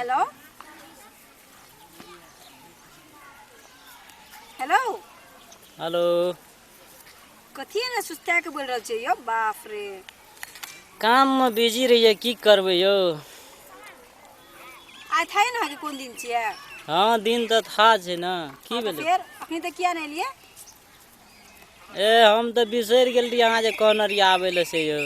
Hello hello hello कथी ने सुस्ता के बोल रहल छै यो बाप रे काम में बिजी रहिए की करबे यो। आइ था ना कि कोन दिन छियै। हाँ दिन तो था छे ना की भेलै फिर अखनी तक किया नहीं लिए। हम तो बिसर गेल रही अहाँ जे कहने रहिए आबे ले से यो।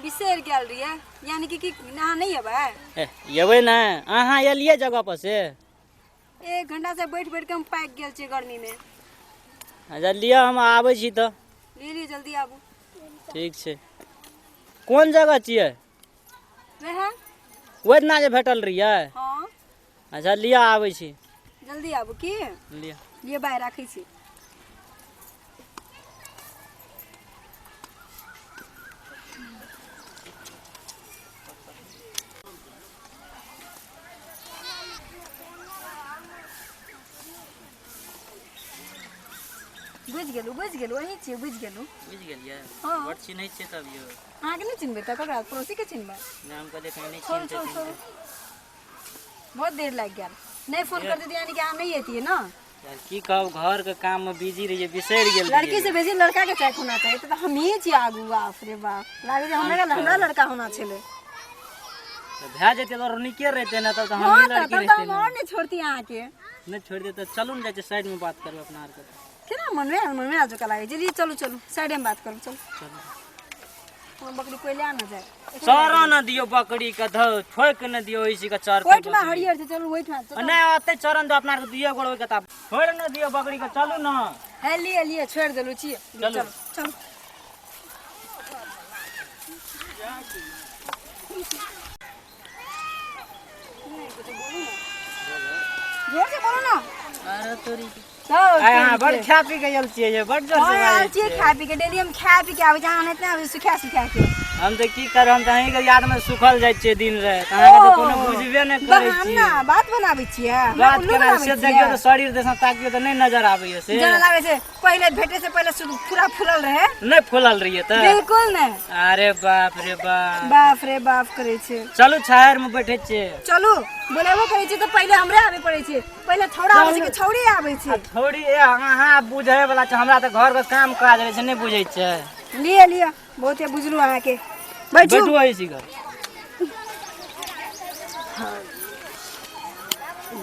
बिसर गेल रहिए यानी कि अहाँ नहीं अबै। एबै ना अहाँ एलिए जगह पर से। 1 घंटा से बैठ बैठ के हम पाक गेल छी गर्मी में। अच्छा लिया हम आबै छी तो। ले जल्दी आबू। ठीक छै कोन जगह छियै। वहाँ ओहि दिना जे भेटल रहिए। हाँ अच्छा लिया आबै छी। जल्दी आबू की लिया लिए बाय राखै छी। बुझ गेलू वही छी बुझ गेलू। बुझ गेलिए हाँ बड़ चिन्है छै तब यो। अहाँ के नहीं चिन्हबे त ककरा पड़ोसी के चिन्हबे। नाम का देखै नहीं छोड़ू चिन्हते छोड़ू छोड़ू चिन्हते। बहुत देर लग गया नहीं फोन कर देती यानी कि आप नहीं आती है ना। यार की कहब घर के काम में बिजी रहिए बिसर गेल रहिए। लड़की से बेसी लड़का के चेक होना चाहिए तो हम ही छी आगू बाप रे बाप लागे जे हमरा लड़का होना छले। भै जेते तो निके रहते ना तब तो हम हाँ ही लड़की तब रहते हम और नहीं छोड़ती यहाँ के। नहीं छोड़ दे तो चलू ना जाके साइड में बात करबे अपना आर के। केना मन में आज का लागे जल्दी चलो चलो साइड में बात करो चलो। चलो बकरी कोई ले ना जाए। चारा न दियो बकरी के ध ठोक न दियो इसी का चार ओइठ में हरियर से चलो ओइठ में। नहीं आते चरण दो अपना के दियो गोड़ के ता छोड़ न दियो बकरी के चलू ना। है लिए छोड़ देलु छी चलो चलो। जोर से बोलो ना। अरे तोरी हाँ बड़ खा पी के आयल छियै ये बड़ जोर से आयल छियै खा पी के डेली हम खा पी के आबै जान इतना सुखा सुखा के। हम तो की कर हम तहीं के याद में सुखल जाय छियै दिन रे तहाँ के तो कोनो बुझबे नै करै छी। ना बात बनाबै छियै बात केना से देखियो तो शरीर देसा ताकियो तो नहीं नजर आबै से। जना लागे छै पहले भेटे से पहले पूरा फूलल रहे। नहीं फूलल रहिए त बिल्कुल नहीं। अरे बाप रे बाप बाप रे बाप करे छै। चलू छायर में बैठे छियै। चलू बोलेबो करे छी तो पहले हमरे आबे पड़े छै पहले थोड़ा आबै छै कि छौड़ी आबै छै। थोड़ी अहाँ बुझे वाला छ हमरा त घर के काम काज रहे छै नहीं बुझै छै। लिए लिए बहुते बुझलू अहाँ के बैठू बैठू ऐसी घर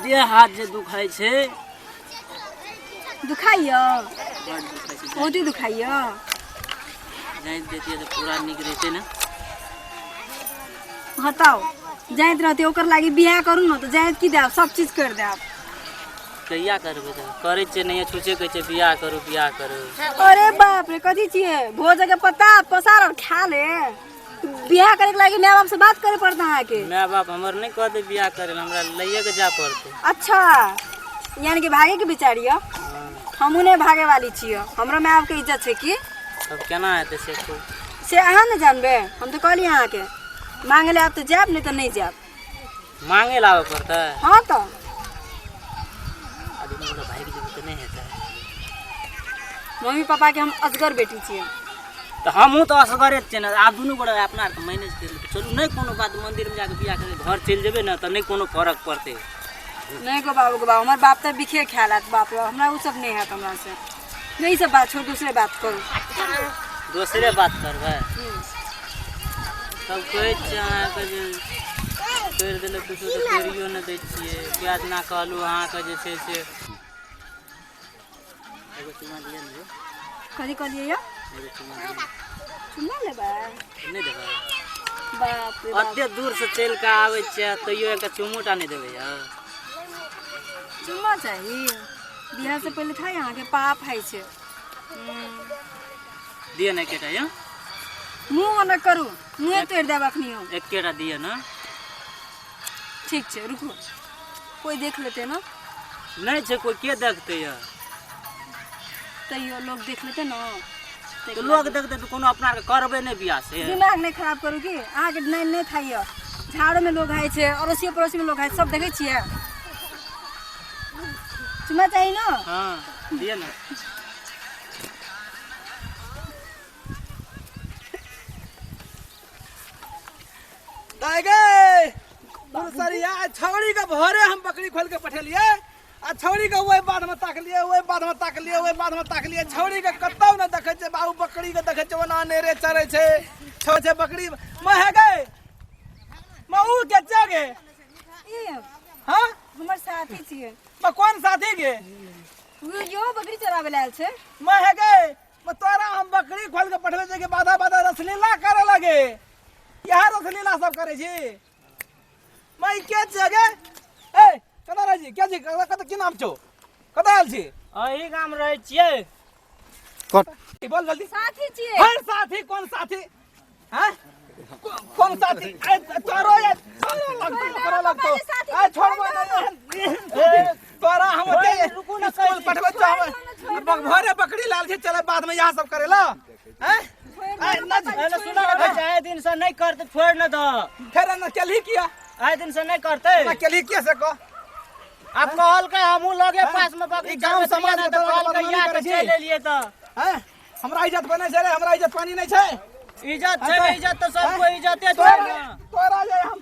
देह हाथ जे दुखाई छै दुखाइयो बड़ दुखाई छै बहुत ही दुखाइयो। जाई देतिए तो पूरा निक रहते ना। हटाओ जाइत रहते ओकर लागी बियाह करू न तो जाइत की देब सब चीज कर देब। कहिया करबे त करे छै नहीं छुछे कहै छै बियाह करू बियाह करू। अरे बाप रे कथी छिए भोज के पत्ता पसार और खा ले बियाह करे के लागी माय बाप से बात करे पड़ता है के। माय बाप हमर नहीं कहते बियाह करे हमरा लइए के जा पड़ते। अच्छा यानी कि भागे के बिचारियो हमहू नहीं भागे वाली छियो हमरा माय बाप के इज्जत छै की। अब केना हेते से अहाँ न जानबे हम तो कहली अहाँ के मांगे ले आप तो जाब नहीं तो नहीं जाब। मांगे लावे पड़ता है। हाँ तो आदमी वाला भाई के जरूरत नहीं है। मम्मी पापा के हम असगर बेटी छिए। तो हमहू तो असगरे छे ना आप दुनू गोड़ा अपना आर के मैनेज कर ले चलू नहीं कोनो बात मंदिर में जाके बियाह करे घर चल जेबे ना तो नहीं कोनो फर्क पड़ते। नहीं गो बाबू हमार बाप तो बिखे ख्यालात बाप रे हमरा उ सब नहीं है हमरा से यही सब बात छोड़ दूसरे बात करू। दूसरे बात करबे तब कहै छै अहाँ के जे कर देले कुछो तो करियो न दै छियै प्याज ना कहलू अहाँ के जे छै से एगो चुमा दिया ने कथी कहलिए या एगो चुमा दिया चुम्मा लेबा नहीं देबे। बाप रे बाप अते दूर से चल के आवे छै तइयो एक चुमुटा नहीं देबे यार। चुम्मा चाहिए बियाह से पहले था यहाँ के पाप है छे। दिए ना केटा या मुंह न करू मुंह तोड़ देब अखनी हम। एकेटा दिए ना ठीक छे रुको कोई देख लेते ना। नहीं छे कोई के देखते या तैयो लोग देख लेते ना तो लोग देखते तो कोनो अपना के करबे नहीं बियाह से। दिमाग नहीं खराब करू की अहाँ के नहीं खाइयो झाड़ो में लोग है छे अड़ोसी पड़ोसी में लोग है सब देखे छिए। चुम्मा चाहिए ना। हां दिए ना दागे सरिया छौड़ी के भोरे हम बकरी खोल के पठेलिए आ छौड़ी के वही बाद में ताक लिए वही बाद में ताक लिए वही बाद में ताक लिए छौड़ी के कतौ न देखे छे बाबू बकरी के देखे छे ओना नेरे चरे छे छौ छे बकरी मैं है गए मैं उ के जागे ई हां हमर साथी छिए। मैं कौन साथी के वो यो बकरी चरावे लायल छे। मैं है गए मैं तोरा हम बकरी खोल के पठवे छे के बाधा बाधा रसलीला करे लगे यहाँ रसलीला सब करे छी मैं के जगे ए कदा रह जी क्या जी कदा की नाम छो कदा आल छी अही गाम रहै छियै। बोल जल्दी साथी छिए। हर साथी कौन साथी हैं कौन साथी तोरो ये तोरो लगतो आ छोड़बो नहीं तोरा हम के स्कूल पठवे छ भोरे बकरी लाल छे चले बाद में यहां सब करेला हैं न सुना ना चाहे दिन से नहीं करते छोड़ न दो फिर न चली किया आए दिन से नहीं करते ना चली किया से को आप कहल के हमू लगे पास में बकरी गांव समाज ना के तो कहल बदनामी के या करे के छी। चले लिए तो हैं हमरा इज्जत बने छे रे हमरा इज्जत पानी नहीं छे इज्जत छै इज्जत तो सबको इज्जते तोरा छै। तोरा जे हम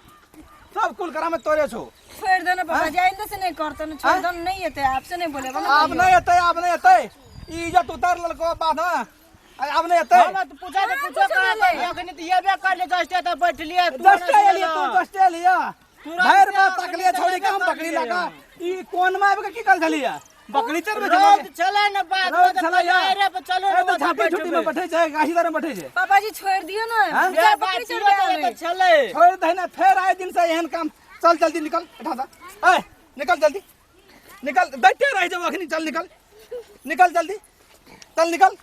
सब कुल करा में तोरे छो छोड़ देना पापा जी आइंदा से नहीं करते ना छोड़ दो नहीं येते आपसे नहीं बोले आप नहीं एते इज्जत उतार ललको बाद में अब नहीं एते हम तो पूछा तो कुछो कहा अखनी तो ये बे कर ले जस्टे तो बैठ लिए तू दस्ते लिए तू दस्ते लिया पूरा भैर बात तक लिए छोड़ी के हम बकरी लगा ई कोन में आबे की कर धलिया बकरी चर में रोज चले न बात रोज में चला या। रे पे चलो ए न तो छापी छुट्टी में बैठे छे गाछीदार में बैठे छे पापा जी छोड़ दियो ना हाँ? जा ये बकरी बात चढ़ ये गया तो चले छोड़ दे ना फिर आए दिन से एहन काम चल जल्दी निकल उठा सा ए निकल जल्दी निकल बैठे रह जाओ अखनी चल निकल निकल जल्दी चल निकल